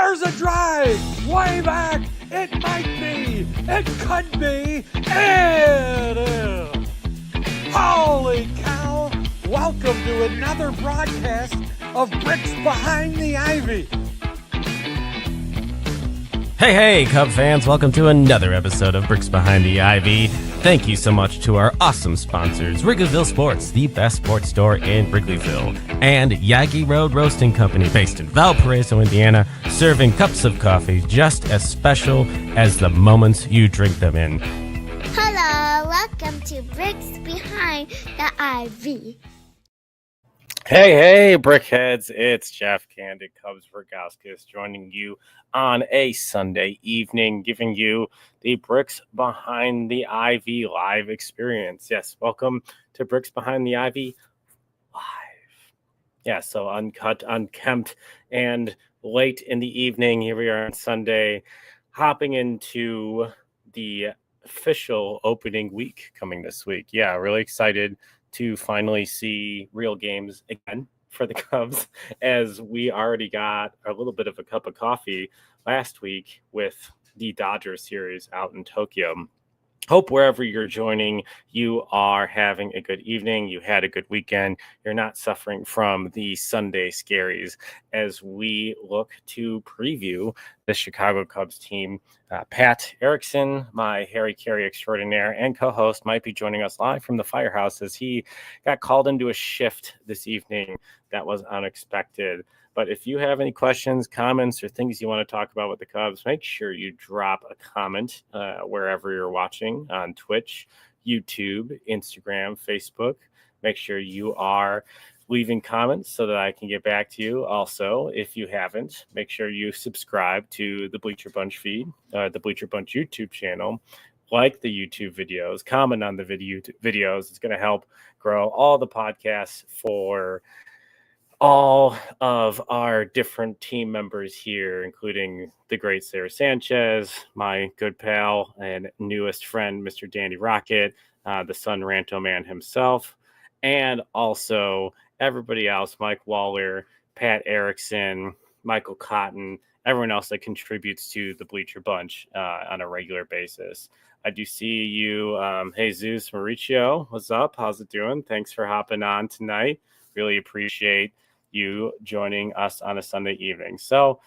There's a drive way back. It might be. It could be. It is. Holy cow. Welcome to another broadcast of Bricks Behind the Ivy. Hey, Cub fans, welcome to another episode of Bricks Behind the Ivy. Thank you so much to our awesome sponsors, Wrigleyville Sports, the best sports store in Wrigleyville, and Yagi Road Roasting Company, based in Valparaiso, Indiana, serving cups of coffee just as special as the moments you drink them in. Hello, welcome to Bricks Behind the Ivy. Hey, Brickheads, it's Jeff Candid, Cubs Vergauskas, joining you on a Sunday evening, giving you the Bricks Behind the Ivy live experience. Yes, welcome to Bricks Behind the Ivy live. Yeah, so uncut, unkempt, and late in the evening, here we are on Sunday, hopping into the official opening week coming this week. Yeah, really excited to finally see real games again for the Cubs, as we already got a little bit of a cup of coffee last week with the Dodgers series out in Tokyo. Hope wherever you're joining, you are having a good evening. You had a good weekend. You're not suffering from the Sunday scaries as we look to preview the Chicago Cubs team. Pat Erickson, my Harry Carey extraordinaire and co-host, might be joining us live from the firehouse as he got called into a shift this evening that was unexpected. But if you have any questions, comments, or things you want to talk about with the Cubs, make sure you drop a comment wherever you're watching on Twitch, YouTube, Instagram, Facebook. Make sure you are leaving comments so that I can get back to you. Also, if you haven't, make sure you subscribe to the Bleacher Bunch feed, the Bleacher Bunch YouTube channel. Like the YouTube videos, comment on the videos. It's going to help grow all the podcasts for all of our different team members here, including the great Sarah Sanchez, my good pal and newest friend, Mr. Danny Rocket, the Sun Ranto man himself, and also everybody else, Mike Waller, Pat Erickson, Michael Cotton, everyone else that contributes to the Bleacher Bunch on a regular basis. I do see you, Jesus Mauricio. What's up? How's it doing? Thanks for hopping on tonight. Really appreciate you joining us on a Sunday evening. So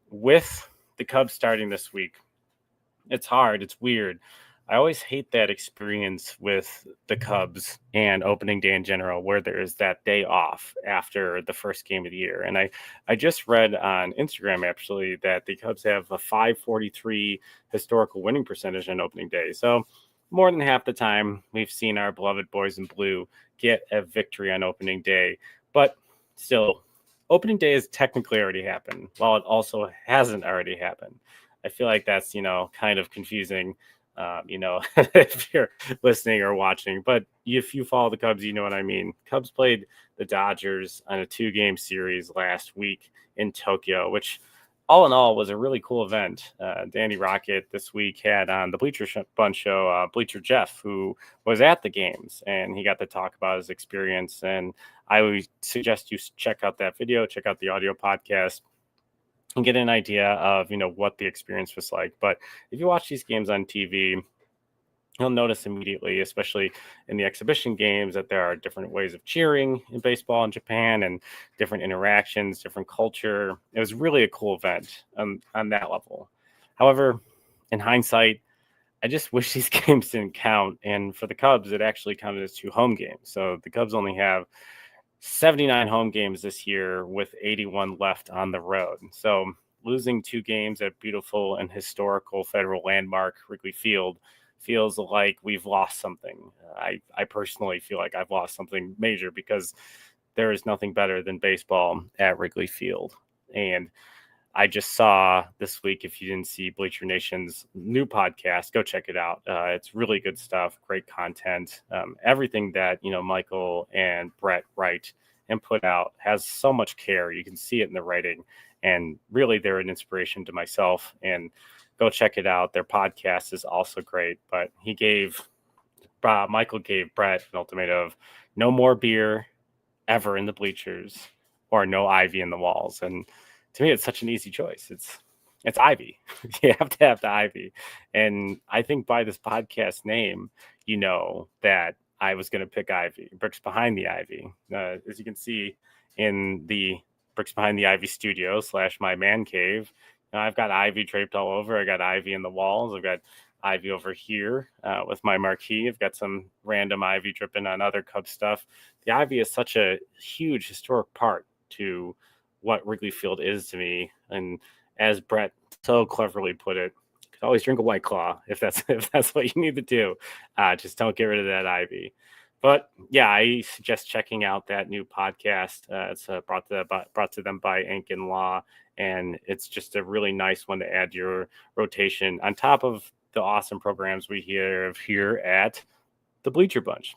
with the Cubs starting this week, it's hard. It's weird. I always hate that experience with the Cubs and opening day in general, where there is that day off after the first game of the year. And I just read on Instagram, actually, that the Cubs have a .543 historical winning percentage on opening day. So more than half the time, we've seen our beloved boys in blue get a victory on opening day. But still, opening day has technically already happened, while it also hasn't already happened. I feel like that's, kind of confusing, if you're listening or watching. But if you follow the Cubs, you know what I mean. Cubs played the Dodgers on a 2-game series last week in Tokyo, which all in all was a really cool event. Danny Rocket this week had on the Bleacher Bunch show, Bleacher Jeff, who was at the games, and he got to talk about his experience. And I would suggest you check out that video, check out the audio podcast, and get an idea of, what the experience was like. But if you watch these games on TV, you'll notice immediately, especially in the exhibition games, that there are different ways of cheering in baseball in Japan and different interactions, different culture. It was really a cool event on that level. However, in hindsight, I just wish these games didn't count. And for the Cubs, it actually counted as 2 home games. So the Cubs only have 79 home games this year with 81 left on the road. So losing 2 games at beautiful and historical federal landmark Wrigley Field feels like we've lost something. I personally feel like I've lost something major, because there is nothing better than baseball at Wrigley Field. And I just saw this week, if you didn't see Bleacher Nation's new podcast, go check it out. It's really good stuff, great content. Everything that, Michael and Brett write and put out has so much care. You can see it in the writing, and really they're an inspiration to myself. And go check it out. Their podcast is also great. But Michael gave Brett an ultimatum of no more beer ever in the bleachers, or no ivy in the walls. And to me, it's such an easy choice. It's Ivy. You have to have the Ivy. And I think by this podcast name, you know that I was going to pick Ivy, Bricks Behind the Ivy. As you can see in the Bricks Behind the Ivy studio / my man cave, I've got Ivy draped all over. I got Ivy in the walls. I've got Ivy over here with my marquee. I've got some random Ivy dripping on other Cub stuff. The Ivy is such a huge historic part to what Wrigley Field is to me. And as Brett so cleverly put it, you could always drink a White Claw if that's what you need to do. Just don't get rid of that Ivy. But yeah, I suggest checking out that new podcast. It's brought to them by Ink and Law, and it's just a really nice one to add to your rotation on top of the awesome programs we have here at the Bleacher Bunch.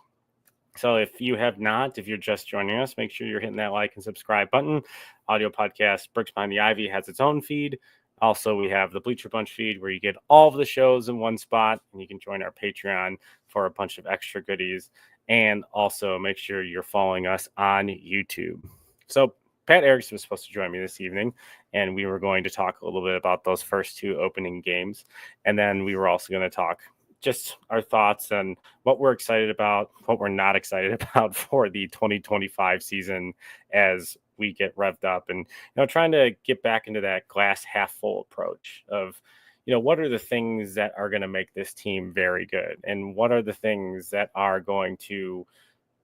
So if you're just joining us, make sure you're hitting that like and subscribe button. Audio podcast Bricks Behind the Ivy has its own feed. Also, we have the Bleacher Bunch feed where you get all of the shows in one spot, and you can join our Patreon for a bunch of extra goodies. And also make sure you're following us on YouTube. So Pat Erickson was supposed to join me this evening, and we were going to talk a little bit about those first two opening games. And then we were also going to talk just our thoughts on what we're excited about, what we're not excited about for the 2025 season as we get revved up, and trying to get back into that glass half full approach of what are the things that are going to make this team very good, and what are the things that are going to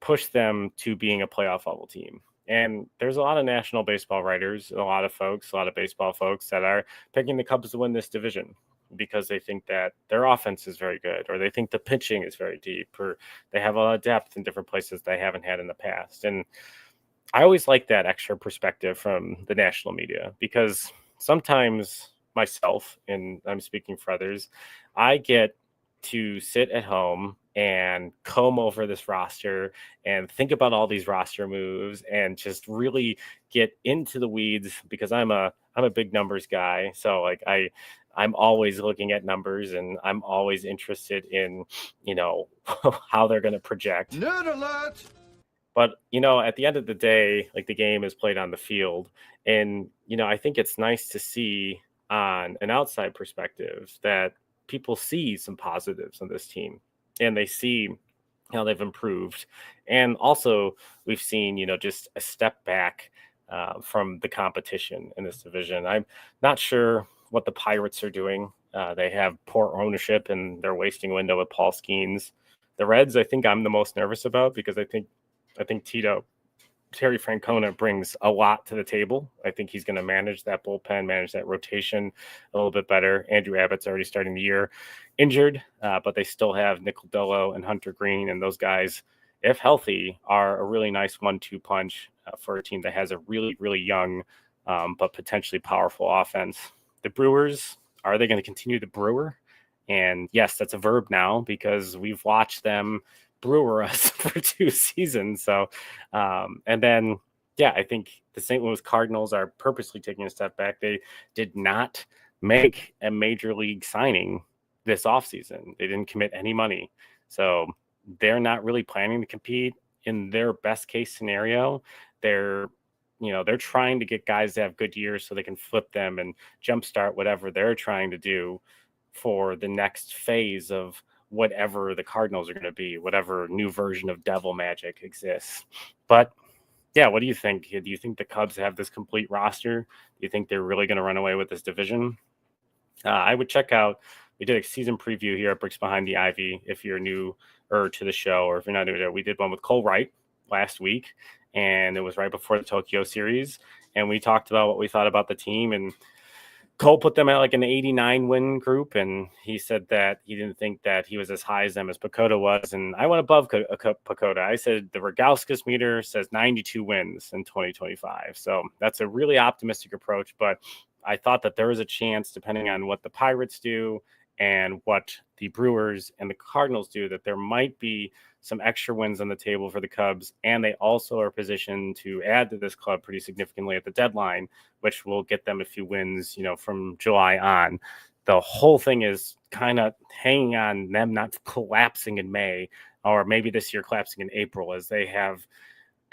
push them to being a playoff level team. And there's a lot of national baseball writers, a lot of baseball folks that are picking the Cubs to win this division because they think that their offense is very good, or they think the pitching is very deep, or they have a lot of depth in different places they haven't had in the past. And I always like that extra perspective from the national media, because sometimes myself, and I'm speaking for others, I get to sit at home and comb over this roster and think about all these roster moves and just really get into the weeds, because I'm a big numbers guy. So like I'm always looking at numbers, and I'm always interested in, how they're going to project. Nerd alert! But, at the end of the day, like, the game is played on the field. And, I think it's nice to see on an outside perspective that people see some positives in this team, and they see how they've improved. And also we've seen, just a step back from the competition in this division. I'm not sure what the Pirates are doing. They have poor ownership, and they're wasting window with Paul Skeens. The Reds, I think I'm the most nervous about, because I think Terry Francona brings a lot to the table. I think he's going to manage that bullpen, manage that rotation a little bit better. Andrew Abbott's already starting the year injured, but they still have Nickel Dello and Hunter Green, and those guys, if healthy, are a really nice 1-2 punch for a team that has a really, really young but potentially powerful offense. The Brewers, are they going to continue to brewer? And yes, that's a verb now, because we've watched them brewer us for 2 seasons. So, and then, I think the St. Louis Cardinals are purposely taking a step back. They did not make a major league signing this offseason. They didn't commit any money. So they're not really planning to compete. In their best case scenario, they're trying to get guys to have good years so they can flip them and jumpstart whatever they're trying to do for the next phase of whatever the Cardinals are going to be, whatever new version of devil magic exists. But what do you think? Do you think the Cubs have this complete roster? Do you think they're really going to run away with this division? I would check out, we did a season preview here at Bricks Behind the Ivy. If you're new or to the show, or if you're not new to it, we did one with Cole Wright last week, and it was right before the Tokyo series. And we talked about what we thought about the team, and Cole put them at like an 89 win group, and he said that he didn't think that he was as high as them as Pacoda was. And I went above Pacoda. I said the Rogowskis meter says 92 wins in 2025. So that's a really optimistic approach. But I thought that there was a chance, depending on what the Pirates do and what the Brewers and the Cardinals do, that there might be some extra wins on the table for the Cubs. And they also are positioned to add to this club pretty significantly at the deadline, which will get them a few wins, from July on. The whole thing is kind of hanging on them not collapsing in May, or maybe this year collapsing in April, as they have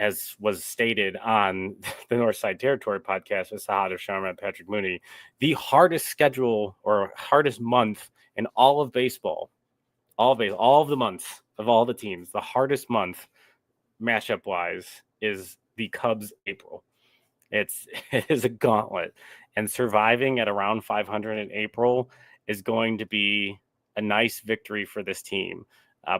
as was stated on the Northside Territory podcast with Sahada Sharma and Patrick Mooney, the hardest schedule or hardest month in all of baseball, all of the months of all the teams, the hardest month matchup wise is the Cubs April. It is a gauntlet, and surviving at around 500 in April is going to be a nice victory for this team.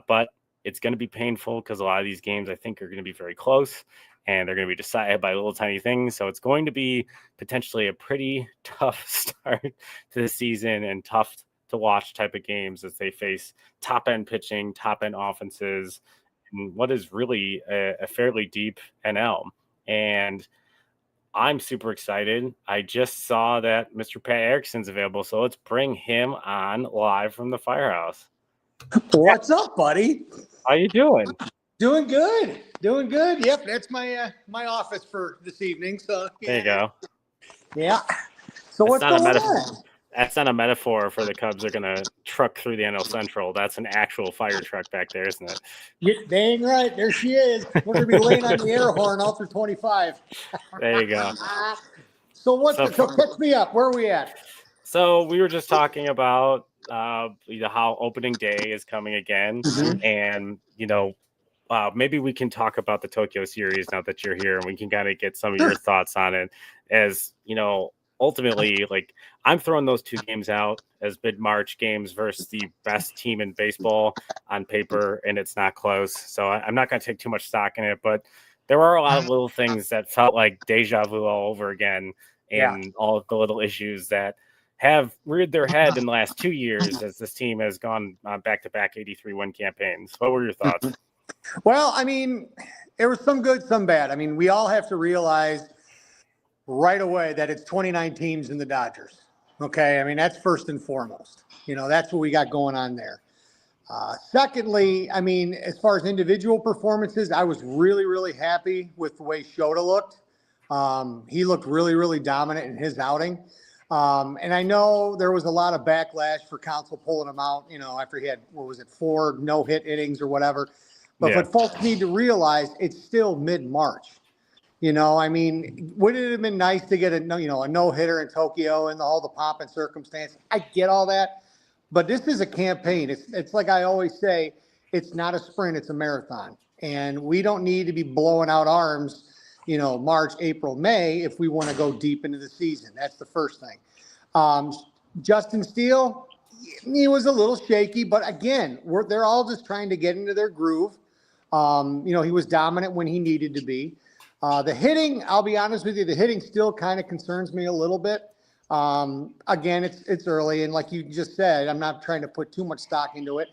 But it's going to be painful because a lot of these games I think are going to be very close and they're going to be decided by little tiny things. So it's going to be potentially a pretty tough start to the season and tough to watch type of games as they face top end pitching, top end offenses, and what is really a fairly deep NL. And I'm super excited. I just saw that Mr. Pat Erickson's available, so let's bring him on live from the firehouse. What's up, buddy? How you doing? Doing good. Yep, that's my my office for this evening. So There you go. Yeah. So what's not a going metaphor. on? That's not a metaphor for the Cubs are going to truck through the NL Central. That's an actual fire truck back there, isn't it? You're dang right. There she is. We're gonna be laying on the air horn all through 25. There you go. So So catch me up. Where are we at? So we were just talking about how opening day is coming again, and maybe we can talk about the Tokyo series now that you're here, and we can kind of get some of your thoughts on it. As ultimately, like, I'm throwing those two games out as mid-March games versus the best team in baseball on paper, and it's not close. So I'm not going to take too much stock in it, but there are a lot of little things that felt like deja vu all over again, and all of the little issues that have reared their head in the last 2 years as this team has gone back-to-back 83-win campaigns. What were your thoughts? Well, I mean, there was some good, some bad. I mean, we all have to realize right away that it's 29 teams in the Dodgers. Okay. I mean, that's first and foremost. That's what we got going on there. Secondly, I mean, as far as individual performances, I was really, really happy with the way Shota looked. He looked really, really dominant in his outing. And I know there was a lot of backlash for Counsell pulling him out, after he had, 4 no-hit innings or whatever. But folks need to realize it's still mid-March. I mean, would it have been nice to get a no-hitter in Tokyo and all the pomp and circumstance? I get all that. But this is a campaign. It's like I always say, it's not a sprint, it's a marathon. And we don't need to be blowing out arms, March, April, May, if we want to go deep into the season. That's the first thing. Justin Steele, he was a little shaky, but again, they're all just trying to get into their groove. He was dominant when he needed to be. The hitting, I'll be honest with you, the hitting still kind of concerns me a little bit. Again, it's early, and like you just said, I'm not trying to put too much stock into it.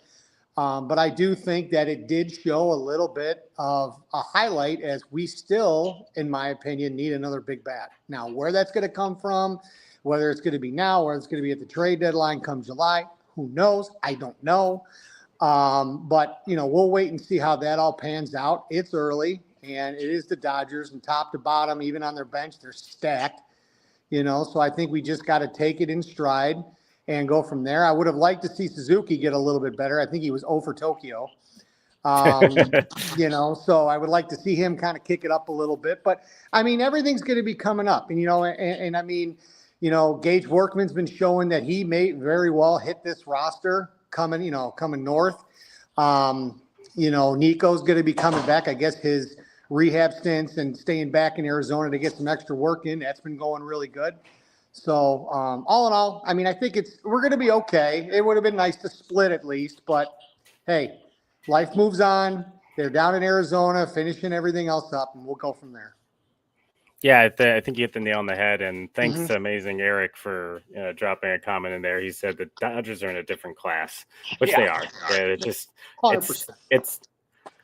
But I do think that it did show a little bit of a highlight, as we still, in my opinion, need another big bat. Now, where that's going to come from, whether it's going to be now or it's going to be at the trade deadline come July, who knows? I don't know. But, we'll wait and see how that all pans out. It's early, and it is the Dodgers, and top to bottom, even on their bench, they're stacked. So I think we just got to take it in stride and go from there. I would have liked to see Suzuki get a little bit better. I think he was 0 for Tokyo. So I would like to see him kind of kick it up a little bit. But, I mean, everything's going to be coming up. And I mean, Gage Workman's been showing that he may very well hit this roster coming north. Nico's going to be coming back. I guess his rehab stints and staying back in Arizona to get some extra work in, that's been going really good. So all in all, I mean, I think we're going to be okay. It would have been nice to split at least, but hey, life moves on. They're down in Arizona, finishing everything else up, and we'll go from there. Yeah, I think you hit the nail on the head, and thanks to Amazing Eric for dropping a comment in there. He said the Dodgers are in a different class, which they are. It's just 100%.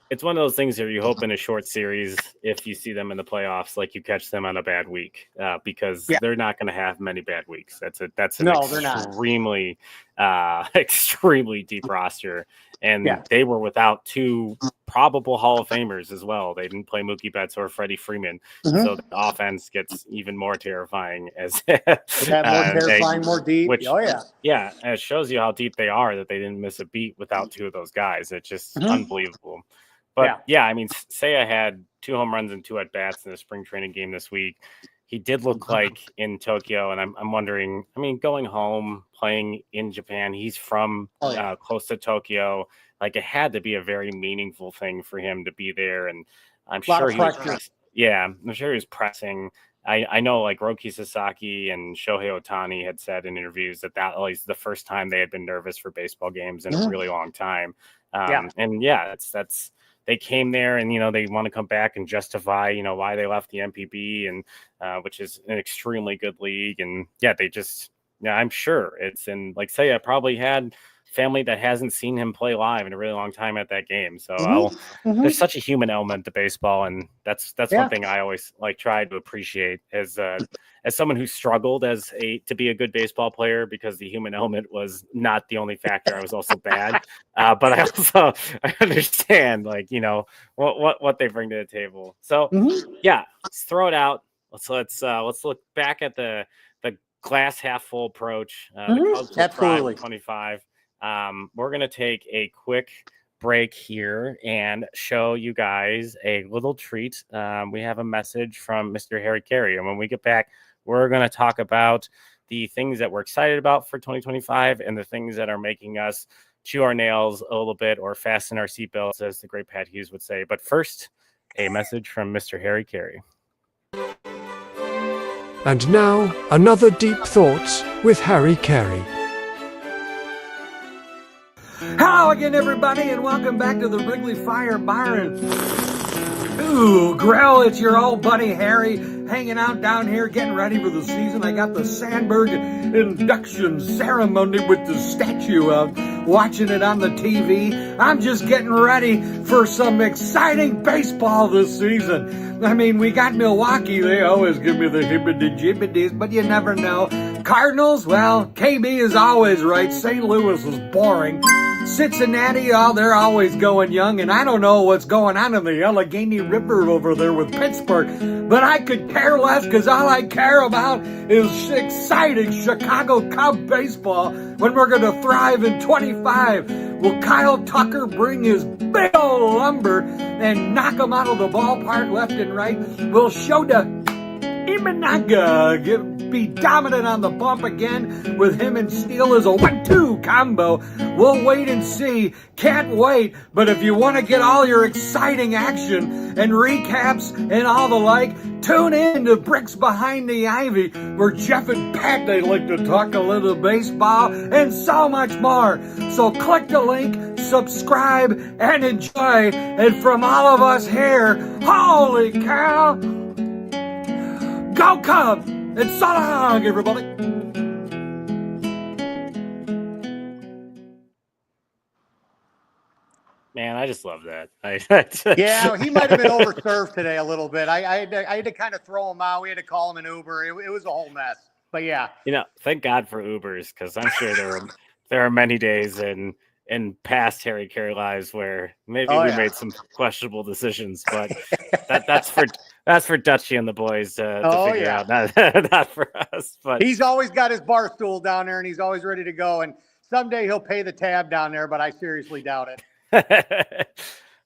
It's one of those things where you hope in a short series, if you see them in the playoffs, like you catch them on a bad week, because they're not going to have many bad weeks. That's an extremely extremely deep roster, and they were without 2 probable Hall of Famers as well. They didn't play Mookie Betts or Freddie Freeman, so the offense gets even more terrifying as more deep. It shows you how deep they are that they didn't miss a beat without 2 of those guys. It's just unbelievable. But yeah, I mean, Seiya had 2 home runs and 2 at bats in the spring training game this week. He did look like in Tokyo, and I'm wondering. I mean, going home, playing in Japan, he's from close to Tokyo. Like, it had to be a very meaningful thing for him to be there, and I'm sure he was. Yeah, I'm sure he was pressing. I know, like, Roki Sasaki and Shohei Ohtani had said in interviews that was the first time they had been nervous for baseball games in a really long time. And yeah, that's they came there and, they want to come back and justify, why they left the MPB, and which is an extremely good league. And yeah, I'm sure it's like say I probably had family that hasn't seen him play live in a really long time at that game. So there's such a human element to baseball. And that's one thing I always try to appreciate as someone who struggled to be a good baseball player, because the human element was not the only factor. I was also bad. But I understand what they bring to the table. So yeah, let's throw it out. Let's look back at the glass half full approach. The Cubs will thrive in 25. We're going to take a quick break here and show you guys a little treat. We have a message from Mr. Harry Carey, and when we get back, we're going to talk about the things that we're excited about for 2025 and the things that are making us chew our nails a little bit or fasten our seatbelts, as the great Pat Hughes would say. But first, a message from Mr. Harry Carey. And now, another Deep Thoughts with Harry Carey. Hello again, everybody, and welcome back to the Wrigley Fire Bar and Grill. It's your old buddy Harry hanging out down here, getting ready for the season. I got the Sandberg induction ceremony with the statue of, watching it on the TV. I'm just getting ready for some exciting baseball this season. I mean, we got Milwaukee. They always give me the hibbity-jibbities, but you never know. Cardinals, well, KB is always right. St. Louis is boring. Cincinnati, they're always going young, and I don't know what's going on in the Allegheny River over there with Pittsburgh, but I could care less, because all I care about is exciting Chicago Cub baseball when we're going to thrive in 25. Will Kyle Tucker bring his big old lumber and knock them out of the ballpark left and right? Will Shota Imanaga be dominant on the bump again with him and Steele as a 1-2 combo? We'll wait and see. Can't wait. But if you want to get all your exciting action and recaps and all the like, tune in to Bricks Behind the Ivy, where Jeff and Pat, they like to talk a little baseball and so much more. So click the link, subscribe, and enjoy. And from all of us here, holy cow, go Cubs! And so long, everybody. Man, I just love that. Yeah, he might have been overserved today a little bit. I had to kind of throw him out. We had to call him an Uber. It was a whole mess. But yeah. Thank God for Ubers, because I'm sure there are many days in past Harry Carey lives where maybe we made some questionable decisions, but that's for Dutchy and the boys to figure out, not for us. But he's always got his bar stool down there, and he's always ready to go. And someday he'll pay the tab down there, but I seriously doubt it.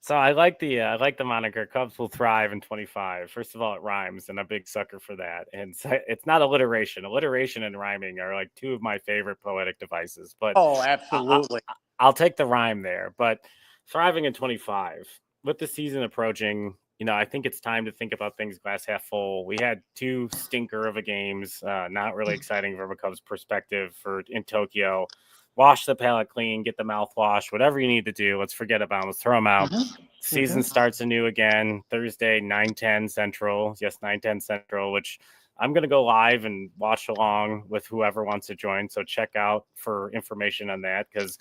So I like the moniker Cubs will thrive in 25. First of all, it rhymes, and I'm a big sucker for that. And it's not alliteration. Alliteration and rhyming are like two of my favorite poetic devices. But absolutely. I'll take the rhyme there. But thriving in 25, with the season approaching, I think it's time to think about things glass half full. We had 2 stinker of a games, not really exciting from a Cubs perspective in Tokyo. Wash the palate clean, get the mouthwash, whatever you need to do. Let's forget about them. Let's throw them out. Season starts anew again, Thursday, 9:10 Central. Yes, 9:10 Central, which I'm going to go live and watch along with whoever wants to join. So check out for information on that, because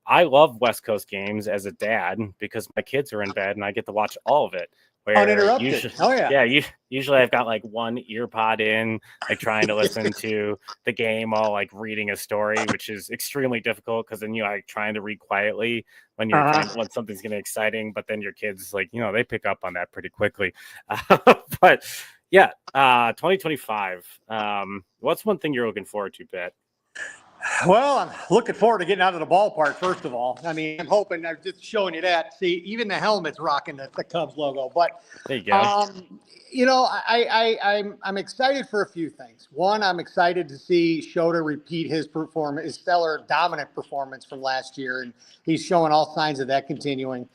I love West Coast games as a dad, because my kids are in bed and I get to watch all of it. Uninterrupted. Usually I've got like one ear pod in, like trying to listen to the game while like reading a story, which is extremely difficult, because then you're like trying to read quietly when you're when something's getting exciting, but then your kids they pick up on that pretty quickly. But yeah, 2025. What's one thing you're looking forward to, Pat? Well, I'm looking forward to getting out of the ballpark, first of all. I mean, I'm just showing you that. See, even the helmet's rocking the Cubs logo. But, There you go. I'm excited for a few things. One, I'm excited to see Shota repeat his stellar dominant performance from last year, and he's showing all signs of that continuing.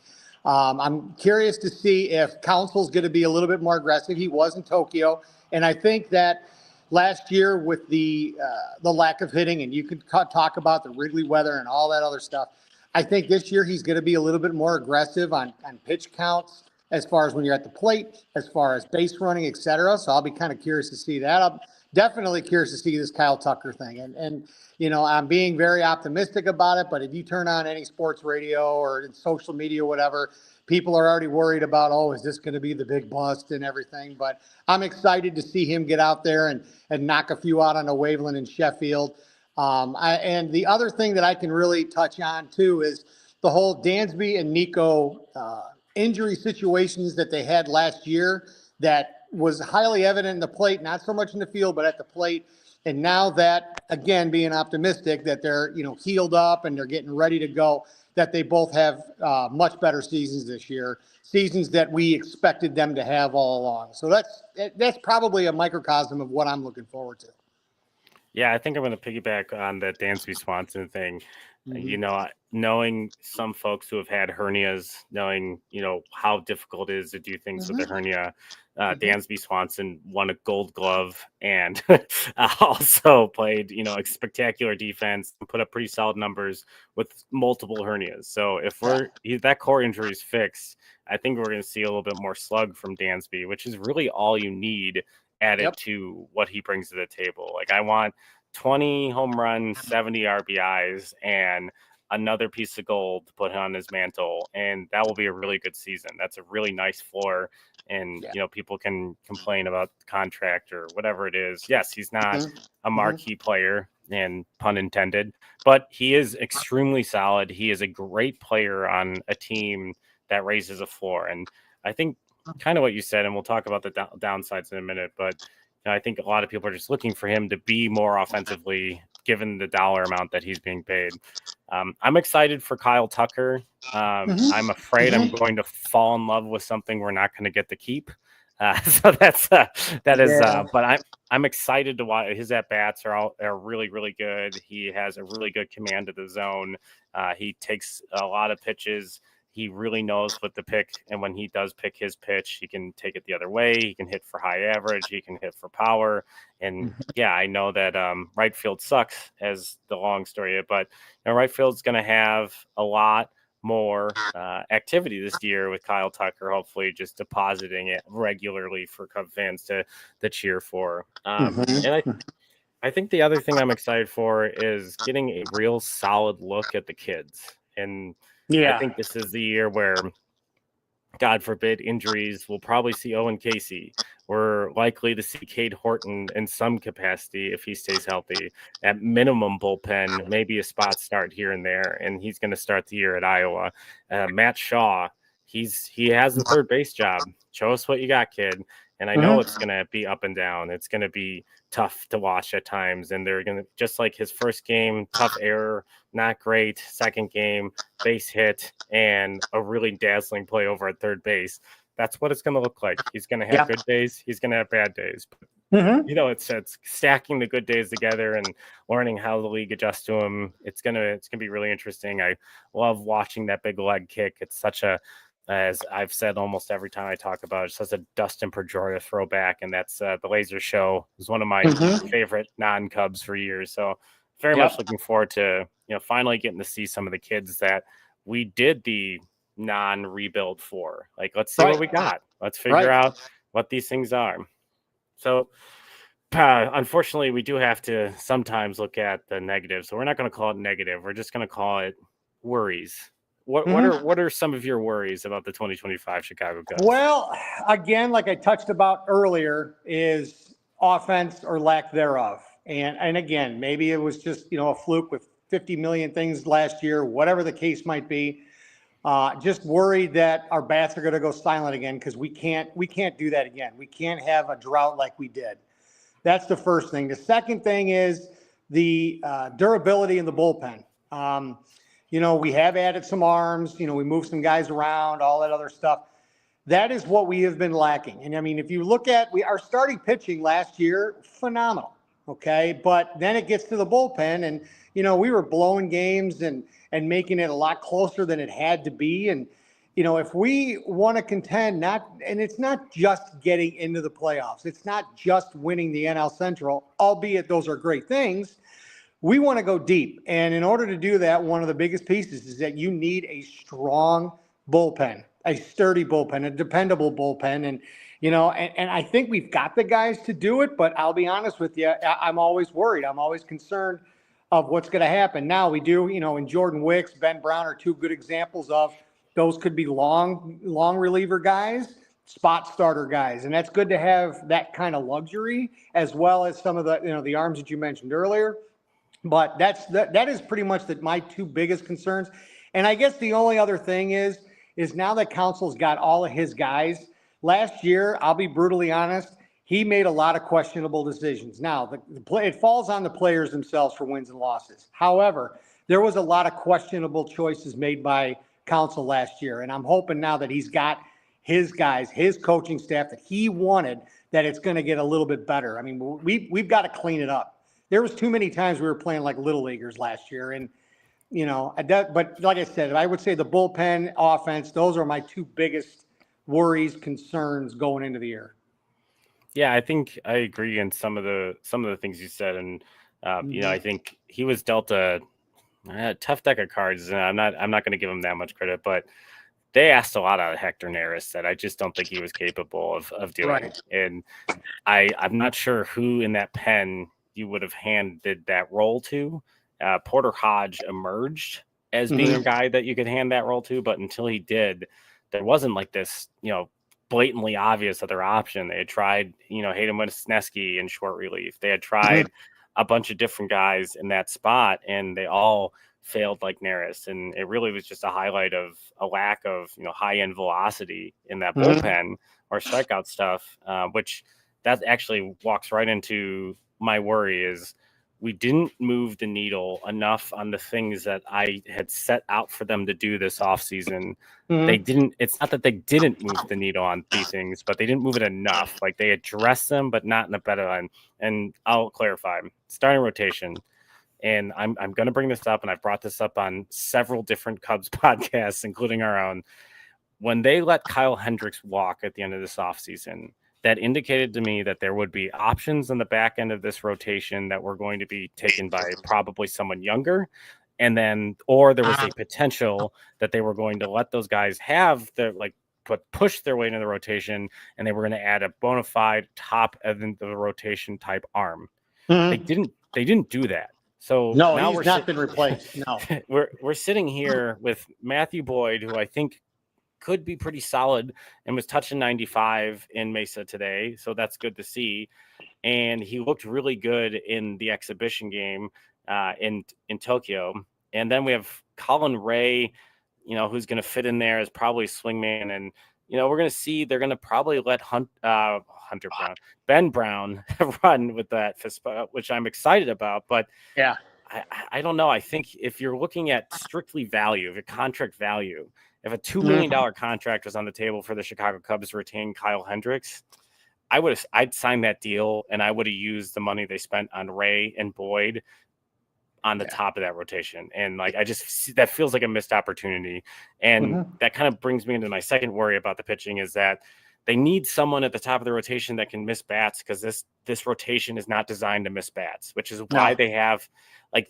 I'm curious to see if Council's going to be a little bit more aggressive. He was in Tokyo, and I think that last year with the lack of hitting, and you could talk about the Wrigley weather and all that other stuff. I think this year he's going to be a little bit more aggressive on pitch counts as far as when you're at the plate, as far as base running, et cetera. So I'll be kind of curious to see that. I'm definitely curious to see this Kyle Tucker thing. And I'm being very optimistic about it, but if you turn on any sports radio or in social media, whatever, people are already worried about, oh, is this going to be the big bust and everything? But I'm excited to see him get out there and knock a few out on the Waveland and Sheffield. And the other thing that I can really touch on, too, is the whole Dansby and Nico injury situations that they had last year that was highly evident in the plate, not so much in the field, but at the plate. And now that, again, being optimistic that they're, healed up and they're getting ready to go, that they both have much better seasons this year, seasons that we expected them to have all along. So that's probably a microcosm of what I'm looking forward to. Yeah, I think I'm going to piggyback on that Dansby Swanson thing. Mm-hmm. Knowing some folks who have had hernias, knowing, how difficult it is to do things with a hernia. Dansby Swanson won a Gold Glove and also played, spectacular defense and put up pretty solid numbers with multiple hernias. So if that core injury is fixed, I think we're going to see a little bit more slug from Dansby, which is really all you need added to what he brings to the table. Like I want 20 home runs, 70 RBIs, and another piece of gold to put on his mantle, and that will be a really good season. That's a really nice floor, and people can complain about the contract or whatever it is. Yes, he's not a marquee player, and pun intended, but he is extremely solid. He is a great player on a team that raises a floor, and I think kind of what you said, and we'll talk about the downsides in a minute, but I think a lot of people are just looking for him to be more offensively given the dollar amount that he's being paid. I'm excited for Kyle Tucker. I'm afraid I'm going to fall in love with something we're not going to get to keep. So but I'm excited to watch. His at-bats are really, really good. He has a really good command of the zone. He takes a lot of pitches. He really knows what to pick, and when he does pick his pitch, he can take it the other way. He can hit for high average. He can hit for power. And, I know that right field sucks as the long story, but right field's going to have a lot more activity this year with Kyle Tucker, hopefully just depositing it regularly for Cub fans to cheer for. And I think the other thing I'm excited for is getting a real solid look at the kids. And I think this is the year where, God forbid, injuries. We'll probably see Owen Casey. We're likely to see Cade Horton in some capacity if he stays healthy. At minimum, bullpen, maybe a spot start here and there, and he's going to start the year at Iowa. Matt Shaw, he has the third base job. Show us what you got, kid. And I know it's going to be up and down. It's going to be tough to watch at times. And they're going to, just like his first game, tough error, not great. Second game, base hit, and a really dazzling play over at third base. That's what it's going to look like. He's going to have good days. He's going to have bad days. But, it's stacking the good days together and learning how the league adjusts to him. It's going to be really interesting. I love watching that big leg kick. It's such a, as I've said almost every time I talk about it, it's such a Dustin Pedroia throwback, and that's the Laser Show. It was one of my favorite non-Cubs for years. So very much looking forward to finally getting to see some of the kids that we did the non-rebuild for. Like, let's see what we got. Let's figure out what these things are. So unfortunately, we do have to sometimes look at the negative. So we're not going to call it negative. We're just going to call it worries. What are some of your worries about the 2025 Chicago Cubs? Well, again, like I touched about earlier, is offense or lack thereof. And again, maybe it was just, a fluke with 50 million things last year, whatever the case might be. Just worried that our bats are going to go silent again, because we can't do that again. We can't have a drought like we did. That's the first thing. The second thing is the durability in the bullpen. We have added some arms, we moved some guys around, all that other stuff. That is what we have been lacking. And I mean, if you look at our starting pitching last year, phenomenal. Okay. But then it gets to the bullpen and, we were blowing games and making it a lot closer than it had to be. And, if we want to contend, and it's not just getting into the playoffs, it's not just winning the NL Central, albeit those are great things. We want to go deep. And in order to do that, one of the biggest pieces is that you need a strong bullpen, a sturdy bullpen, a dependable bullpen. And, and I think we've got the guys to do it, but I'll be honest with you, I'm always worried. I'm always concerned of what's going to happen. Now we do, and Jordan Wicks, Ben Brown are two good examples of those could be long reliever guys, spot starter guys. And that's good to have that kind of luxury, as well as some of the, the arms that you mentioned earlier. But that is pretty much my two biggest concerns. And I guess the only other thing is now that Council's got all of his guys. Last year, I'll be brutally honest, he made a lot of questionable decisions. Now, it falls on the players themselves for wins and losses. However, there was a lot of questionable choices made by Council last year. And I'm hoping now that he's got his guys, his coaching staff that he wanted, that it's going to get a little bit better. I mean, we've got to clean it up. There was too many times we were playing like little leaguers last year. And, but like I said, I would say the bullpen, offense, those are my two biggest worries, concerns going into the year. Yeah, I think I agree in some of the things you said. And, I think he was dealt a tough deck of cards, and I'm not going to give him that much credit, but they asked a lot out of Hector Neris that I just don't think he was capable of doing. Right. And I'm not sure who in that pen you would have handed that role to. Porter Hodge emerged as being a guy that you could hand that role to, but until he did, there wasn't like this, blatantly obvious other option. They had tried, Hayden Wesneski in short relief. They had tried a bunch of different guys in that spot, and they all failed like Neris. And it really was just a highlight of a lack of, high-end velocity in that bullpen or strikeout stuff, which that actually walks right into my worry is we didn't move the needle enough on the things that I had set out for them to do this offseason. They didn't, it's not that they didn't move the needle on these things, but they didn't move it enough. Like they addressed them, but not in a better line. And I'll clarify, starting rotation. And I'm going to bring this up, and I've brought this up on several different Cubs podcasts, including our own. When they let Kyle Hendricks walk at the end of this offseason, that indicated to me that there would be options on the back end of this rotation that were going to be taken by probably someone younger. And then, or there was a potential that they were going to let those guys have their, push their way into the rotation, and they were going to add a bona fide top end of the rotation type arm. They didn't do that. So no, now he's not been replaced. No, we're sitting here with Matthew Boyd, who I think could be pretty solid and was touching 95 in Mesa today. So that's good to see. And he looked really good in the exhibition game in Tokyo. And then we have Colin Ray, who's going to fit in there as probably swingman. And, we're going to see, they're going to probably let Ben Brown run with that fist, which I'm excited about. But yeah, I don't know. I think if you're looking at strictly value, if a contract value, if a $2 million contract was on the table for the Chicago Cubs to retain Kyle Hendricks, I'd sign that deal, and I would have used the money they spent on Ray and Boyd on the top of that rotation. And that feels like a missed opportunity. And that kind of brings me into my second worry about the pitching is that they need someone at the top of the rotation that can miss bats, because this rotation is not designed to miss bats, which is why they have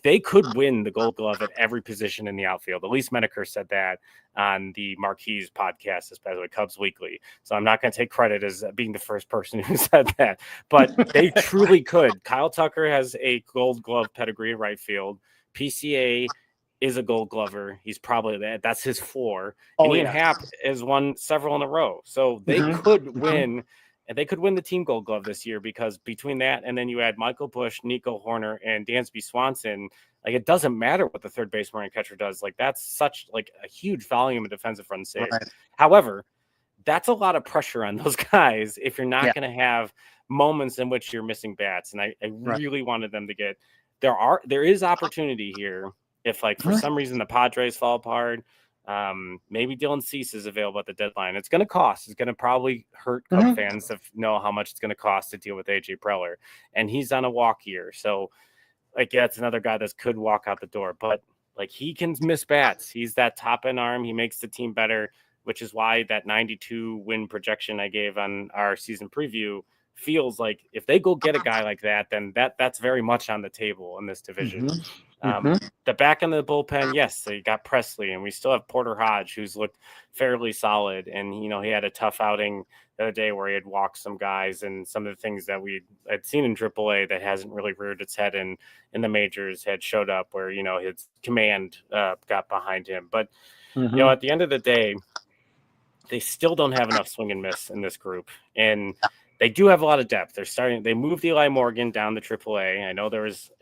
they could win the Gold Glove at every position in the outfield. At least Meticulously said that on the Marquise podcast, especially Cubs Weekly. So I'm not going to take credit as being the first person who said that, but they truly could. Kyle Tucker has a Gold Glove pedigree in right field. PCA is a Gold Glover. He's probably that's his floor. And Ian Happ has won several in a row. So they could win. And they could win the team Gold Glove this year, because between that and then you add Michael Busch, Nico Horner, and Dansby Swanson, it doesn't matter what the third baseman and catcher does. That's such a huge volume of defensive run saves. Right. However, that's a lot of pressure on those guys if you're not going to have moments in which you're missing bats. And I really wanted them to get there is opportunity here if, like, for some reason the Padres fall apart. Maybe Dylan Cease is available at the deadline. It's going to cost. It's going to probably hurt Cub fans to know how much it's going to cost to deal with AJ Preller, and he's on a walk year. So, like, yeah, it's another guy that could walk out the door, but like, he can miss bats. He's that top end arm. He makes the team better, which is why that 92 win projection I gave on our season preview feels like if they go get a guy like that, then that's very much on the table in this division. The back end of the bullpen, yes, they got Presley, and we still have Porter Hodge, who's looked fairly solid. And, you know, he had a tough outing the other day where he had walked some guys, and some of the things that we had seen in AAA that hasn't really reared its head in the majors had showed up, where, you know, his command got behind him. But, you know, at the end of the day, they still don't have enough swing and miss in this group. And they do have a lot of depth. They moved Eli Morgan down to AAA. I know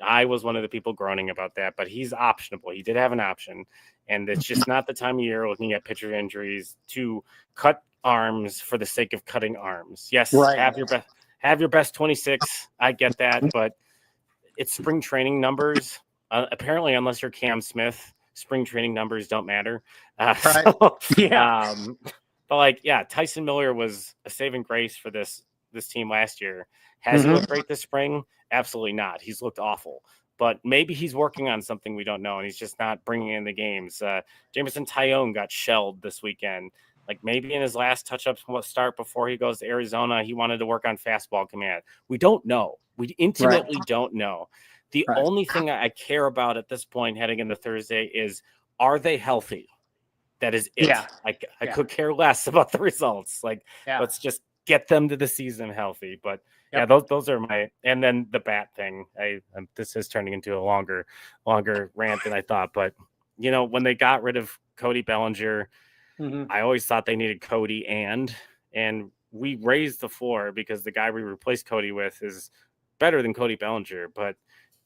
I was one of the people groaning about that, but he's optionable. He did have an option, and it's just not the time of year looking at pitcher injuries to cut arms for the sake of cutting arms. Yes, have your best 26. I get that, but it's spring training numbers. Apparently, unless you're Cam Smith, spring training numbers don't matter. But like, yeah, Tyson Miller was a saving grace for this team last year. Has he looked great this spring? Absolutely not. He's looked awful. But maybe he's working on something we don't know, and he's just not bringing in the games. Jameson Tyone got shelled this weekend. Like, maybe in his last touch-up start before he goes to Arizona, he wanted to work on fastball command. We don't know. We intimately don't know. The only thing I care about at this point heading into Thursday is, are they healthy? That is it. I could care less about the results. Like, let's just get them to the season healthy. But yeah, those are and then the bat thing. This is turning into a longer rant than I thought. But, you know, when they got rid of Cody Bellinger, I always thought they needed Cody and we raised the floor because the guy we replaced Cody with is better than Cody Bellinger. But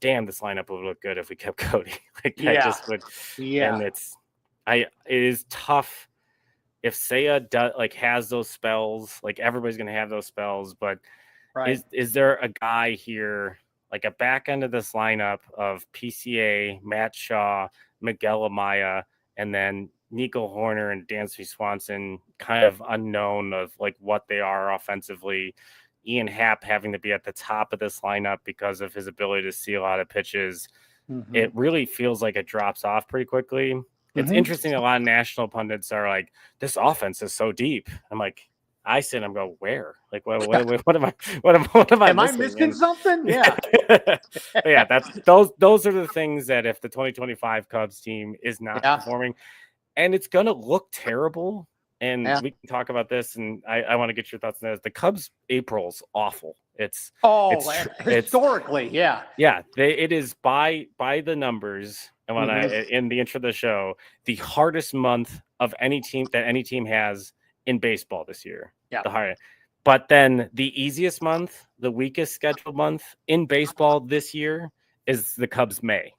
damn, this lineup would look good if we kept Cody. Like, that just would. And it is tough if Seiya has those spells. Like, everybody's going to have those spells, but is there a guy here, like a back end of this lineup of PCA, Matt Shaw, Miguel Amaya, and then Nico Horner and Dansby Swanson, kind of unknown of like what they are offensively. Ian Happ having to be at the top of this lineup because of his ability to see a lot of pitches. It really feels like it drops off pretty quickly. It's interesting. A lot of national pundits are like, this offense is so deep. I'm like, I sit and I'm go, where? Like, what am I am missing? I missing something? Yeah. Those are the things that if the 2025 Cubs team is not performing, and it's going to look terrible. And we can talk about this, and I want to get your thoughts on this. The Cubs April's awful. It's historically, it is by the numbers. And when in the intro of the show, the hardest month of any team has in baseball this year. The hardest. But then the easiest month, the weakest scheduled month in baseball this year is the Cubs May.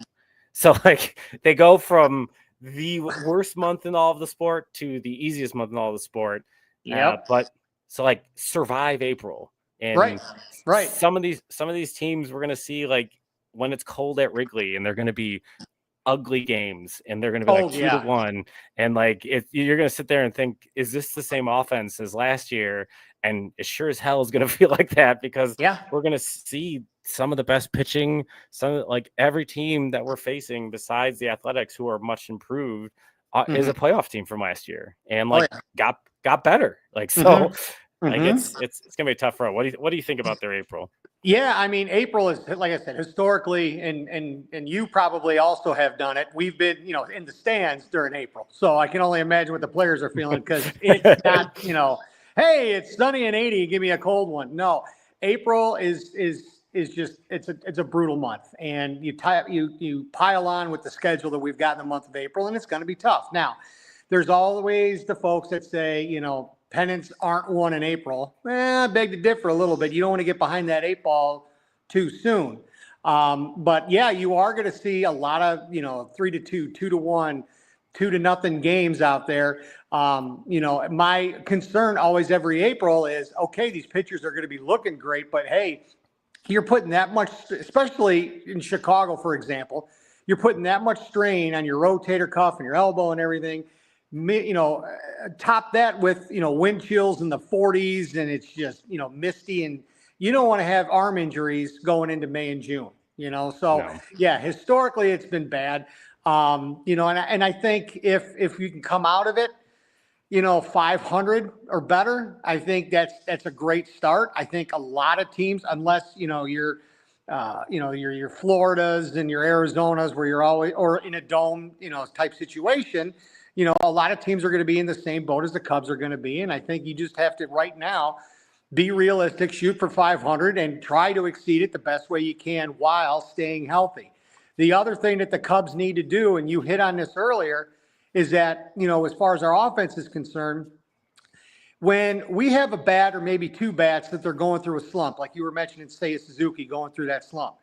So like, they go from the worst month in all of the sport to the easiest month in all of the sport. But so like, survive April. And some of these teams we're gonna see, like, when it's cold at Wrigley, and they're gonna be ugly games, and they're gonna be 2-1, and like, you're gonna sit there and think, is this the same offense as last year? And it sure as hell is gonna feel like that, because we're gonna see some of the best pitching. Like, every team that we're facing besides the Athletics, who are much improved, is a playoff team from last year, and like got better. Like, so like, it's gonna be a tough road. What do you think about their April? Yeah, I mean, April is, like I said, historically, and you probably also have done it. We've been, in the stands during April, so I can only imagine what the players are feeling, because it's not, hey, it's sunny and 80, give me a cold one. No, April is just, it's a brutal month, and you pile on with the schedule that we've got in the month of April, and it's going to be tough. Now, there's always the folks that say, pennants aren't won in April. I beg to differ a little bit. You don't want to get behind that 8 ball too soon. But yeah, you are going to see a lot of, 3-2, 2-1, 2-0 games out there. My concern always every April is, okay, these pitchers are going to be looking great, but hey, you're putting that much, especially in Chicago, for example, you're putting that much strain on your rotator cuff and your elbow and everything. Top that with, wind chills in the 40s, and it's just, misty, and you don't want to have arm injuries going into May and June, so No. yeah, historically it's been bad. And I think if you can come out of it, 500 or better, I think that's a great start. I think a lot of teams, unless, you're your Floridas and your Arizonas where you're always, or in a dome, type situation, a lot of teams are going to be in the same boat as the Cubs are going to be. And I think you just have to right now be realistic, shoot for 500 and try to exceed it the best way you can while staying healthy. The other thing that the Cubs need to do, and you hit on this earlier, is that, as far as our offense is concerned, when we have a bat or maybe two bats that they're going through a slump, like you were mentioning, Seiya Suzuki going through that slump.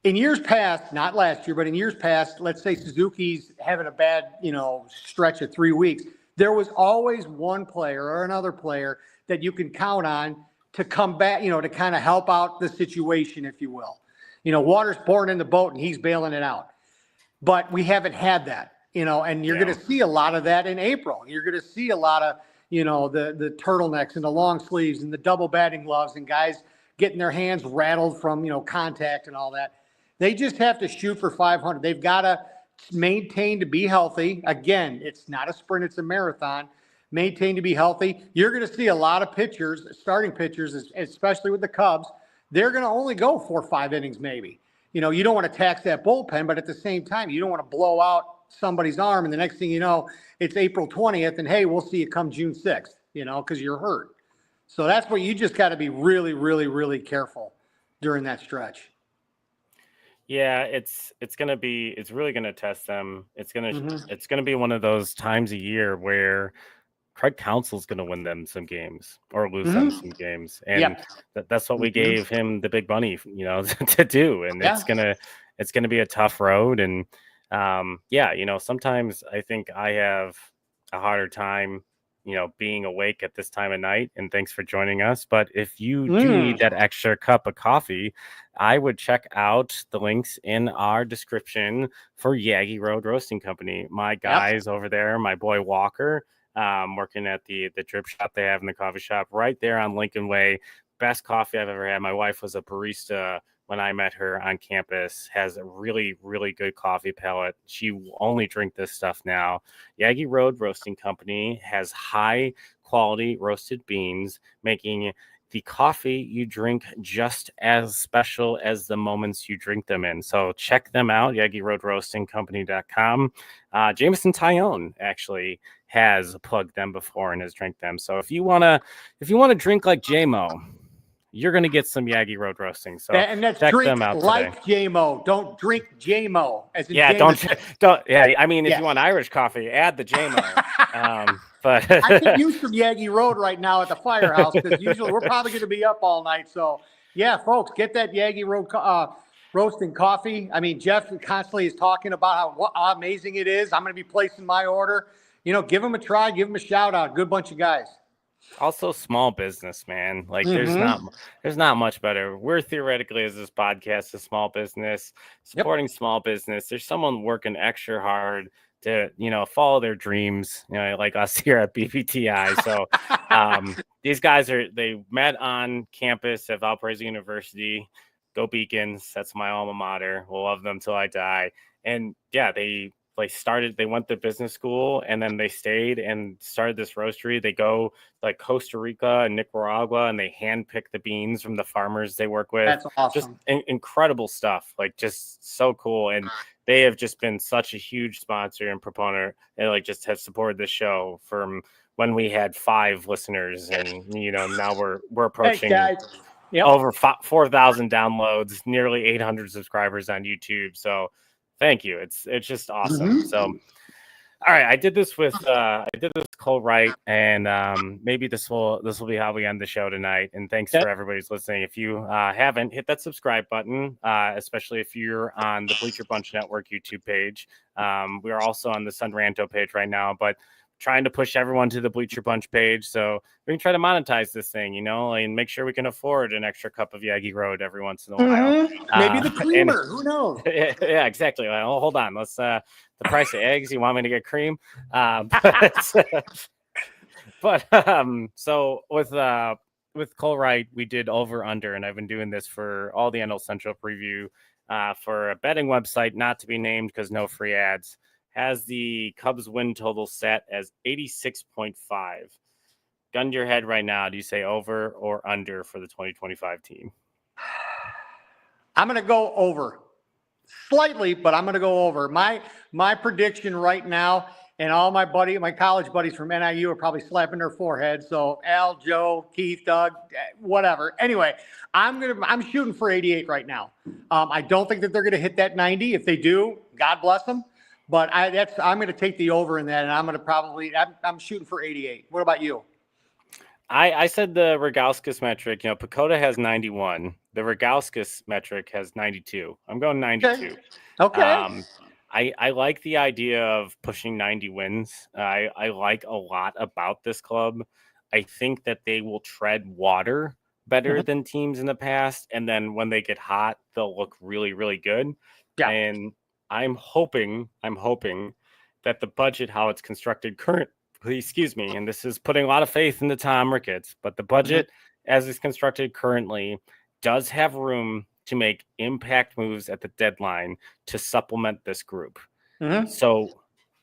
In years past, not last year, but in years past, let's say Suzuki's having a bad, stretch of 3 weeks. There was always one player or another player that you can count on to come back, to kind of help out the situation, if you will. Water's pouring in the boat and he's bailing it out. But we haven't had that, and you're going to see a lot of that in April. You're going to see a lot of, the turtlenecks and the long sleeves and the double batting gloves and guys getting their hands rattled from, contact and all that. They just have to shoot for 500. They've got to maintain to be healthy. Again, it's not a sprint, it's a marathon. Maintain to be healthy. You're going to see a lot of pitchers, starting pitchers, especially with the Cubs. They're going to only go 4 or 5 innings maybe. You don't want to tax that bullpen, but at the same time, you don't want to blow out somebody's arm. And the next thing you know, it's April 20th and hey, we'll see you come June 6th, because you're hurt. So that's where you just got to be really, really, really careful during that stretch. Yeah, it's really gonna test them. It's gonna be one of those times a year where Craig Counsell's gonna win them some games or lose them some games, and that's what we gave him the big money, to do. And it's gonna be a tough road. And sometimes I think I have a harder time, being awake at this time of night. And thanks for joining us. But if you do need that extra cup of coffee, I would check out the links in our description for Yagi Road Roasting Company. My guys over there, my boy Walker, working at the drip shop they have in the coffee shop right there on Lincoln Way. Best coffee I've ever had. My wife was a barista when I met her on campus, has a really, really good coffee palate. She only drink this stuff now. Yagi Road Roasting Company has high quality roasted beans, making the coffee you drink just as special as the moments you drink them in. So check them out, YagiRoadRoastingCompany.com. Jameson Tyone actually has plugged them before and has drank them. So if you wanna drink like J-Mo, you're going to get some Yagi Road Roasting. So and that's check drink them out like today. JMO. Don't drink JMO. As in Jameson. don't. Yeah, I mean, if you want Irish coffee, add the JMO. But I could use some Yagi Road right now at the firehouse because usually we're probably going to be up all night. So yeah, folks, get that Yagi Road roasting coffee. I mean, Jeff constantly is talking about how amazing it is. I'm going to be placing my order. Give them a try. Give them a shout out. Good bunch of guys. Also small business, man. Like there's not much better. We're theoretically, as this podcast, a small business supporting small business. There's someone working extra hard to, follow their dreams, like us here at BBTI. So these guys they met on campus at Valparaiso University. Go Beacons. That's my alma mater. We'll love them till I die. And yeah, they went to business school and then they stayed and started this roastery. They go like Costa Rica and Nicaragua and they handpick the beans from the farmers they work with. That's awesome. Just incredible stuff. Like just so cool. And they have just been such a huge sponsor and proponent and just have supported the show from when we had 5 listeners and, now we're approaching over 4,000 downloads, nearly 800 subscribers on YouTube. So thank you. It's just awesome. So, all right, I did this with Cole Wright, and maybe this will be how we end the show tonight. And thanks for everybody's listening. If you haven't, hit that subscribe button, especially if you're on the Bleacher Bunch Network YouTube page. We are also on the Sun Ranto page right now, but trying to push everyone to the Bleacher Bunch page. So we can try to monetize this thing, and make sure we can afford an extra cup of Yagi Road every once in a while. Maybe the creamer. Who knows? Yeah, exactly. Well, hold on. Let's the price of eggs. You want me to get cream? So with Cole Wright, we did over under, and I've been doing this for all the NL Central preview for a betting website not to be named because no free ads. Has the Cubs win total set as 86.5. Gun to your head right now. Do you say over or under for the 2025 team? I'm going to go over slightly, but I'm going to go over. My prediction right now, and all my college buddies from NIU are probably slapping their foreheads. So Al, Joe, Keith, Doug, whatever. Anyway, I'm shooting for 88 right now. I don't think that they're going to hit that 90. If they do, God bless them. But I'm going to take the over in that, and I'm shooting for 88. What about you? I said the Rogauskas metric. Pacoda has 91. The Rogauskas metric has 92. I'm going 92. Okay. I like the idea of pushing 90 wins. I like a lot about this club. I think that they will tread water better than teams in the past, and then when they get hot, they'll look really, really good. Yeah. And I'm hoping that the budget, how it's constructed and this is putting a lot of faith into Tom Ricketts, but the budget as it's constructed currently does have room to make impact moves at the deadline to supplement this group. So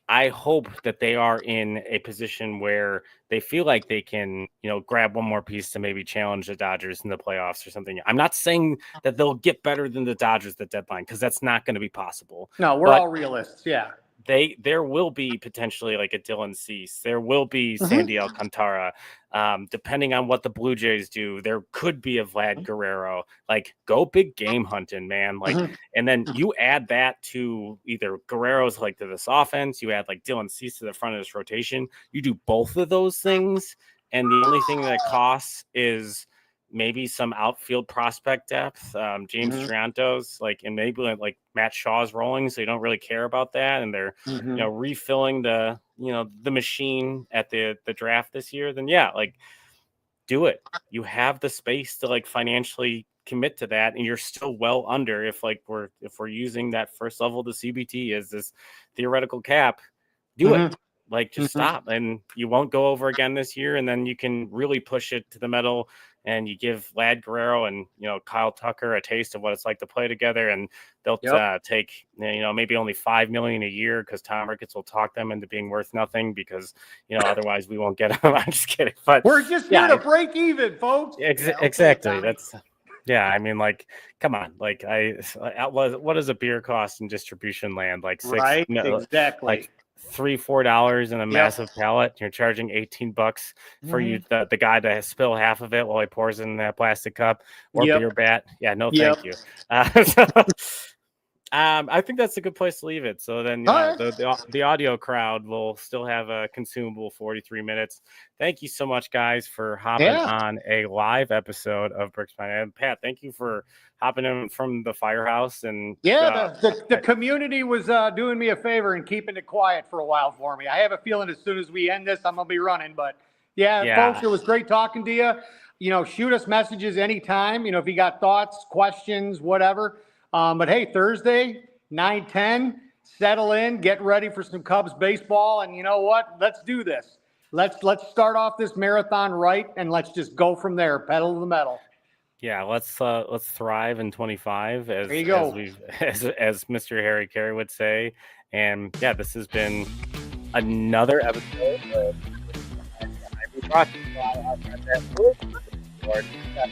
I hope that they are in a position where they feel like they can, grab one more piece to maybe challenge the Dodgers in the playoffs or something. I'm not saying that they'll get better than the Dodgers at the deadline, because that's not going to be possible. No, we're all realists. Yeah. There will be potentially like a Dylan Cease. There will be Sandy Alcantara. Depending on what the Blue Jays do, there could be a Vlad Guerrero. Like, go big game hunting, man. Like, and then you add that to either Guerrero's to this offense. You add like Dylan Cease to the front of this rotation. You do both of those things, and the only thing that costs is maybe some outfield prospect depth. James Triantos, and maybe like Matt Shaw's rolling, so you don't really care about that, and they're refilling the the machine at the draft this year. Then do it. You have the space to financially commit to that, and you're still well under if we're using that first level of the CBT as this theoretical cap. Do it. Just stop, and you won't go over again this year, and then you can really push it to the metal, and you give Vlad Guerrero and Kyle Tucker a taste of what it's like to play together, and they'll take maybe only $5 million a year because Tom Ricketts will talk them into being worth nothing because otherwise we won't get them. I'm just kidding, but we're just here to break even, folks. Exactly. That's I mean, come on, what does a beer cost in distribution land? $6, right? Exactly. $3-4 in a massive pallet. You're charging $18 for you, the guy to spill half of it while he pours in that plastic cup or beer bat. Yeah, no, thank you. I think that's a good place to leave it. So then the audio crowd will still have a consumable 43 minutes. Thank you so much, guys, for hopping on a live episode of Bricks by Night. And Pat, thank you for hopping in from the firehouse. And the community was doing me a favor and keeping it quiet for a while for me. I have a feeling as soon as we end this, I'm gonna be running. But folks, it was great talking to you. Shoot us messages anytime. If you got thoughts, questions, whatever. But hey, Thursday, 9-10, settle in, get ready for some Cubs baseball. And you know what? Let's do this. Let's start off this marathon right, and let's just go from there, pedal to the metal. Yeah, let's thrive in 25 as Mr. Harry Carey would say. And this has been another episode of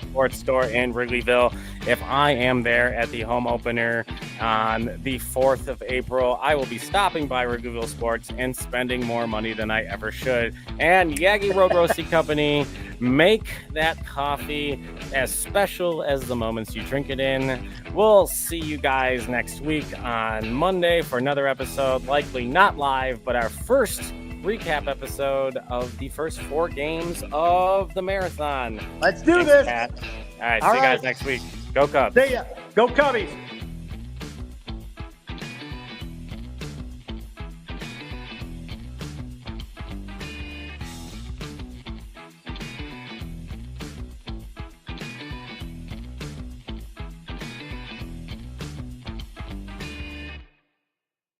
Sports Store in Wrigleyville. If I am there at the home opener on the 4th of April, I will be stopping by Wrigleyville Sports and spending more money than I ever should. And Yaggy Road Roasting Company, make that coffee as special as the moments you drink it in. We'll see you guys next week on Monday for another episode, likely not live, but our first recap episode of the first 4 games of the marathon. Let's do this. Pat. All right, see you guys next week. Go Cubs. See ya. Go Cubbies.